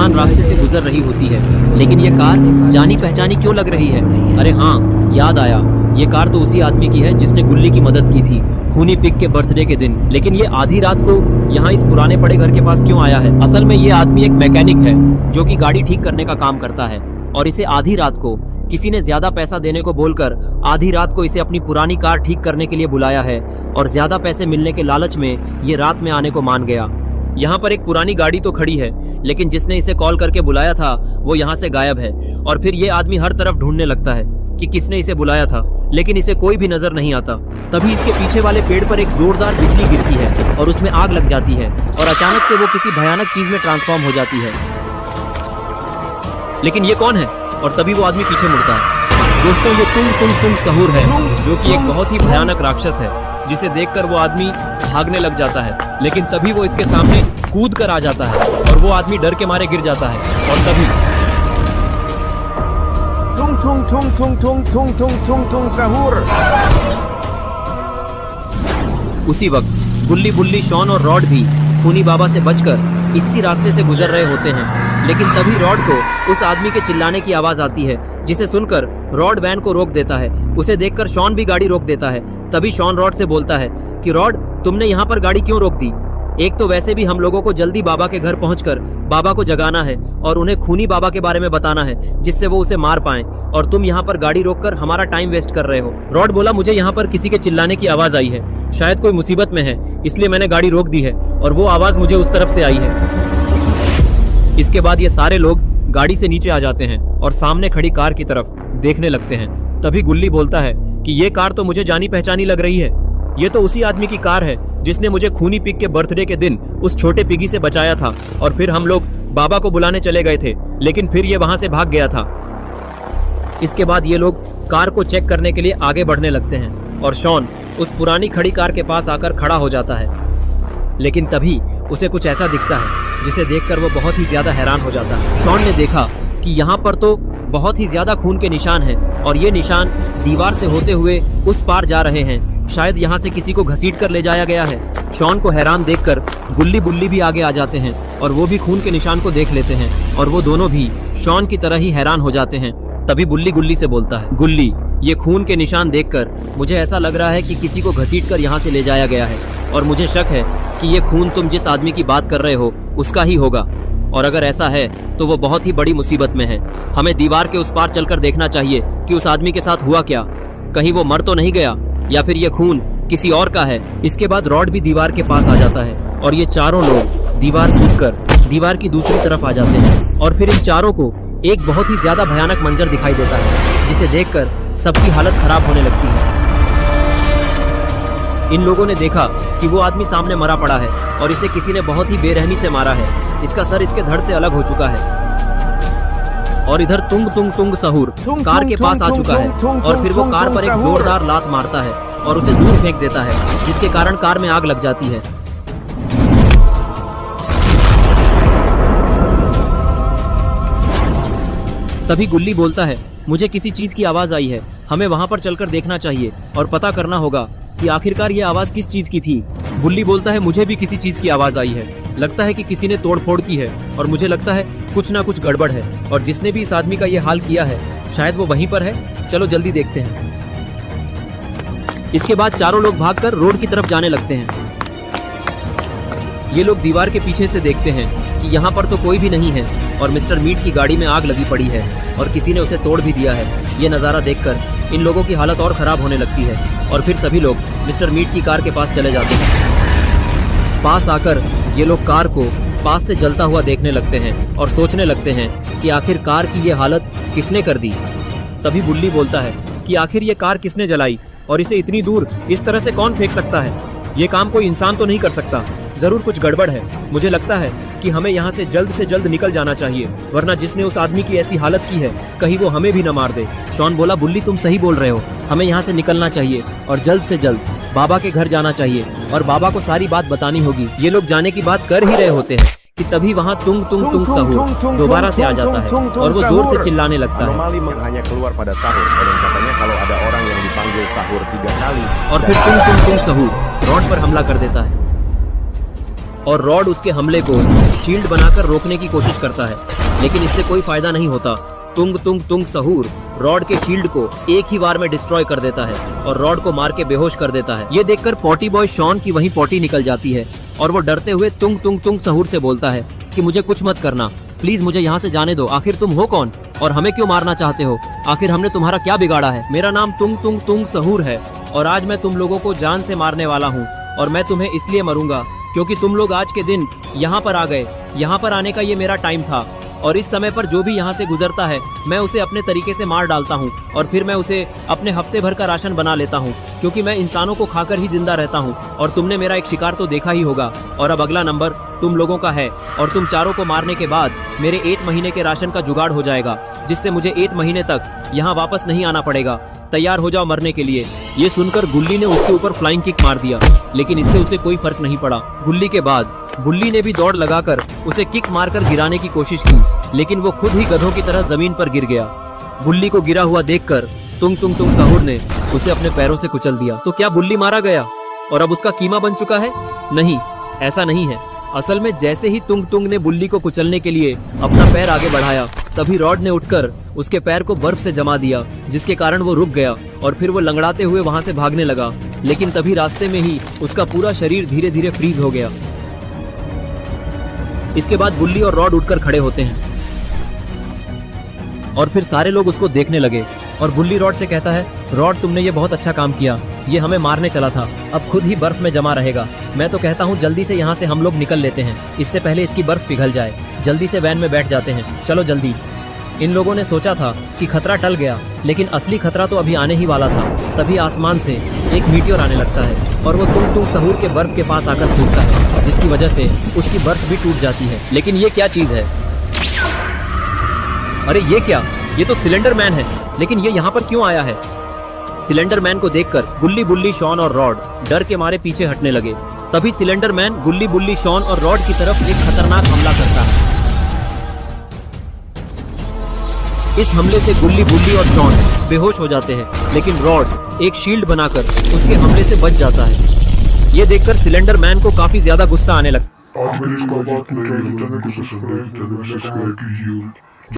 सुनसान रास्ते से गुजर रही होती है, लेकिन ये कार जानी पहचानी क्यों लग रही है। अरे हाँ, याद आया, ये कार तो उसी आदमी की है जिसने गुल्ली की मदद की थी खूनी पिग के बर्थडे के दिन। लेकिन ये आधी रात को यहाँ इस पुराने पड़े घर के पास क्यों आया है? असल में ये आदमी एक मैकेनिक है जो कि गाड़ी ठीक करने का काम करता है, और इसे आधी रात को किसी ने ज्यादा पैसा देने को बोलकर आधी रात को इसे अपनी पुरानी कार ठीक करने के लिए बुलाया है, और ज्यादा पैसे मिलने के लालच में ये रात में आने को मान गया। यहाँ पर एक पुरानी गाड़ी तो खड़ी है, लेकिन जिसने इसे कॉल करके बुलाया था वो यहाँ से गायब है। और फिर ये आदमी हर तरफ ढूंढने लगता है कि किसने इसे बुलाया था, लेकिन इसे कोई भी नजर नहीं आता। तभी इसके पीछे वाले पेड़ पर एक जोरदार बिजली गिरती है और उसमें आग लग जाती है, और अचानक से वो किसी भयानक चीज में ट्रांसफॉर्म हो जाती है। लेकिन ये कौन है? और तभी वो आदमी पीछे मुड़ता है। दोस्तों, ये तुंग तुंग तुंग सहूर है, जो कि एक बहुत ही भयानक राक्षस है, जिसे देखकर वो आदमी भागने लग जाता है। लेकिन तभी वो इसके सामने कूद कर आ जाता है और वो आदमी डर के मारे गिर जाता है। और तभी tung tung tung tung tung tung tung tung tung सहूर। उसी वक्त गुल्ली बुल्ली, शॉन और रॉड भी खूनी बाबा से बचकर इसी रास्ते से गुजर रहे होते हैं। लेकिन तभी रॉड को उस आदमी के चिल्लाने की आवाज आती है, जिसे सुनकर रॉड वैन को रोक देता है। उसे देखकर शॉन भी गाड़ी रोक देता है। तभी शॉन रॉड से बोलता है कि रॉड, तुमने यहाँ पर गाड़ी क्यों रोक दी? एक तो वैसे भी हम लोगों को जल्दी बाबा के घर पहुंचकर बाबा को जगाना है और उन्हें खूनी बाबा के बारे में बताना है, जिससे वो उसे मार पाएं, और तुम यहाँ पर गाड़ी रोककर हमारा टाइम वेस्ट कर रहे हो। रॉड बोला, मुझे यहाँ पर किसी के चिल्लाने की आवाज आई है, शायद कोई मुसीबत में है, इसलिए मैंने गाड़ी रोक दी है, और वो आवाज मुझे उस तरफ से आई है। इसके बाद ये सारे लोग गाड़ी से नीचे आ जाते हैं और सामने खड़ी कार की तरफ देखने लगते हैं। तभी गुल्ली बोलता है कि ये कार तो मुझे जानी पहचानी लग रही है, ये तो उसी आदमी की कार है जिसने मुझे खूनी पिग के बर्थडे के दिन उस छोटे पिगी से बचाया था, और फिर हम लोग बाबा को बुलाने चले गए थे, लेकिन फिर ये वहां से भाग गया था। इसके बाद ये लोग कार को चेक करने के लिए आगे बढ़ने लगते हैं, और शॉन उस पुरानी खड़ी कार के पास आकर खड़ा हो जाता है। लेकिन तभी उसे कुछ ऐसा दिखता है जिसे देखकर वो बहुत ही ज्यादा हैरान हो जाता है। शॉन ने देखा कि यहाँ पर तो बहुत ही ज्यादा खून के निशान हैं, और ये निशान दीवार से होते हुए उस पार जा रहे हैं। शायद यहाँ से किसी को घसीट कर ले जाया गया है। शॉन को हैरान देखकर गुल्ली बुल्ली भी आगे आ जाते हैं, और वो भी खून के निशान को देख लेते हैं, और वो दोनों भी शॉन की तरह ही हैरान हो जाते हैं। तभी बुल्ली गुल्ली से बोलता है, गुल्ली, ये खून के निशान देखकर मुझे ऐसा लग रहा है कि किसी को घसीट कर यहाँ से ले जाया गया है, और मुझे शक है कि ये खून तुम जिस आदमी की बात कर रहे हो उसका ही होगा, और अगर ऐसा है तो वो बहुत ही बड़ी मुसीबत में है। हमें दीवार के उस पार चलकर देखना चाहिए कि उस आदमी के साथ हुआ क्या, कहीं वो मर तो नहीं गया, या फिर ये खून किसी और का है। इसके बाद रॉड भी दीवार के पास आ जाता है, और ये चारों लोग दीवार कूदकर दीवार की दूसरी तरफ आ जाते हैं, और फिर इन चारों को एक बहुत ही ज्यादा भयानक मंजर दिखाई देता है, जिसे देखकर सबकी हालत खराब होने लगती है। इन लोगों ने देखा कि वो आदमी सामने मरा पड़ा है, और इसे किसी ने बहुत ही बेरहमी से मारा है। इसका सर इसके धड़ से अलग हो चुका है, और इधर तुंग तुंग तुंग सहूर कार के पास आ चुका है, और फिर वो कार पर एक जोरदार लात मारता है और उसे दूर फेंक देता है, जिसके कारण कार में आग लग जाती है। तभी गुल्ली बोलता है, मुझे किसी चीज की आवाज आई है, हमें वहां पर चलकर देखना चाहिए और पता करना होगा कि आखिरकार ये आवाज किस चीज की थी। गुल्ली बोलता है, मुझे भी किसी चीज की आवाज आई है, लगता है कि किसी ने तोड़फोड़ की है, और मुझे लगता है कुछ ना कुछ गड़बड़ है, और जिसने भी इस आदमी का ये हाल किया है शायद वो वहीं पर है, चलो जल्दी देखते हैं। इसके बाद चारों लोग भागकर रोड की तरफ जाने लगते हैं। ये लोग दीवार के पीछे से देखते हैं कि यहाँ पर तो कोई भी नहीं है, और मिस्टर मीट की गाड़ी में आग लगी पड़ी है और किसी ने उसे तोड़ भी दिया है। ये नज़ारा देखकर इन लोगों की हालत और ख़राब होने लगती है, और फिर सभी लोग मिस्टर मीट की कार के पास चले जाते हैं। पास आकर ये लोग कार को पास से जलता हुआ देखने लगते हैं और सोचने लगते हैं कि आखिर कार की ये हालत किसने कर दी। तभी बुल्ली बोलता है कि आखिर ये कार किसने जलाई, और इसे इतनी दूर इस तरह से कौन फेंक सकता है? ये काम कोई इंसान तो नहीं कर सकता, जरूर कुछ गड़बड़ है। मुझे लगता है कि हमें यहाँ से जल्द निकल जाना चाहिए, वरना जिसने उस आदमी की ऐसी हालत की है कहीं वो हमें भी न मार दे। शॉन बोला, बुल्ली तुम सही बोल रहे हो, हमें यहाँ से निकलना चाहिए और जल्द से जल्द बाबा के घर जाना चाहिए और बाबा को सारी बात बतानी होगी। ये लोग जाने की बात कर ही रहे होते हैं कि तभी वहाँ तुंग तुंग तुंग सहूर दोबारा से आ जाता है और वो जोर से चिल्लाने लगता है। और फिर तुंग तुंग तुंग सहूर रॉड पर हमला कर देता है। और रॉड उसके हमले को शील्ड बनाकर रोकने की कोशिश करता है, लेकिन इससे कोई फायदा नहीं होता। तुंग तुंग तुंग सहूर रॉड के शील्ड को एक ही बार में डिस्ट्रॉय कर देता है और रॉड को मार के बेहोश कर देता है। ये देखकर पॉटी बॉय शॉन की वहीं पॉटी निकल जाती है और वो डरते हुए तुंग तुंग तुंग सहूर से बोलता है कि मुझे कुछ मत करना, प्लीज मुझे यहाँ से जाने दो। आखिर तुम हो कौन और हमें क्यों मारना चाहते हो? आखिर हमने तुम्हारा क्या बिगाड़ा है? मेरा नाम तुंग तुंग तुंग सहूर है और आज मैं तुम लोगों को जान से मारने वाला हूँ और मैं तुम्हें इसलिए मरूंगा क्योंकि तुम लोग आज के दिन यहाँ पर आ गए। यहाँ पर आने का ये मेरा टाइम था और इस समय पर जो भी यहाँ से गुजरता है मैं उसे अपने तरीके से मार डालता हूँ और फिर मैं उसे अपने हफ्ते भर का राशन बना लेता हूँ, क्योंकि मैं इंसानों को खाकर ही जिंदा रहता हूँ। और तुमने मेरा एक शिकार तो देखा ही होगा और अब अगला नंबर तुम लोगों का है और तुम चारों को मारने के बाद मेरे 8 महीने के राशन का जुगाड़ हो जाएगा, जिससे मुझे 8 महीने तक यहाँ वापस नहीं आना पड़ेगा। तैयार हो जाओ मरने के लिए। ये सुनकर गुल्ली ने उसके ऊपर फ्लाइंग किक मार दिया, लेकिन इससे उसे कोई फर्क नहीं पड़ा। गुल्ली के बाद बुल्ली ने भी दौड़ लगाकर उसे किक मारकर गिराने की कोशिश की, लेकिन वो खुद ही गधों की तरह जमीन पर गिर गया। बुल्ली को गिरा हुआ देखकर तुंग तुंग तुंग सहूर ने उसे अपने पैरों से कुचल दिया। तो क्या बुल्ली मारा गया और अब उसका कीमा बन चुका है? नहीं, ऐसा नहीं है। असल में जैसे ही तुंग तुंग ने बुल्ली को कुचलने के लिए अपना पैर आगे बढ़ाया, तभी रॉड ने उठकर उसके पैर को बर्फ से जमा दिया, जिसके कारण वो रुक गया और फिर वो लंगड़ाते हुए वहां से भागने लगा। लेकिन तभी रास्ते में ही उसका पूरा शरीर धीरे धीरे फ्रीज हो गया। इसके बाद बुल्ली और रॉड उठकर खड़े होते हैं और फिर सारे लोग उसको देखने लगे और बुल्ली रॉड से कहता है, रॉड तुमने ये बहुत अच्छा काम किया, ये हमें मारने चला था, अब खुद ही बर्फ में जमा रहेगा। मैं तो कहता हूँ जल्दी से यहाँ से हम लोग निकल लेते हैं, इससे पहले इसकी बर्फ पिघल जाए। जल्दी से वैन में बैठ जाते हैं, चलो जल्दी। इन लोगों ने सोचा था कि खतरा टल गया, लेकिन असली खतरा तो अभी आने ही वाला था। तभी आसमान से एक मीटियोर आने लगता है और वो तुंग तुंग सहूर के बर्फ के पास आकर फूटता है, जिसकी वजह से उसकी बर्फ भी टूट जाती है। लेकिन ये क्या चीज है? अरे ये क्या? ये तो सिलेंडर मैन है, लेकिन ये यहाँ पर क्यों आया है? सिलेंडर मैन को देखकर गुल्ली बुल्ली शॉन और रॉड डर के मारे पीछे हटने लगे। तभी सिलेंडर मैन गुल्ली बुल्ली शॉन और रॉड की तरफ एक खतरनाक हमला करता है। इस हमले से गुल्ली बुल्ली और शॉन बेहोश हो जाते हैं, लेकिन रॉड एक शील्ड बनाकर उसके हमले से बच जाता है। ये देखकर सिलेंडर मैन को काफी ज्यादा गुस्सा आने लगता है। आप मेरी इस बात में सब्सक्राइब कीजिए।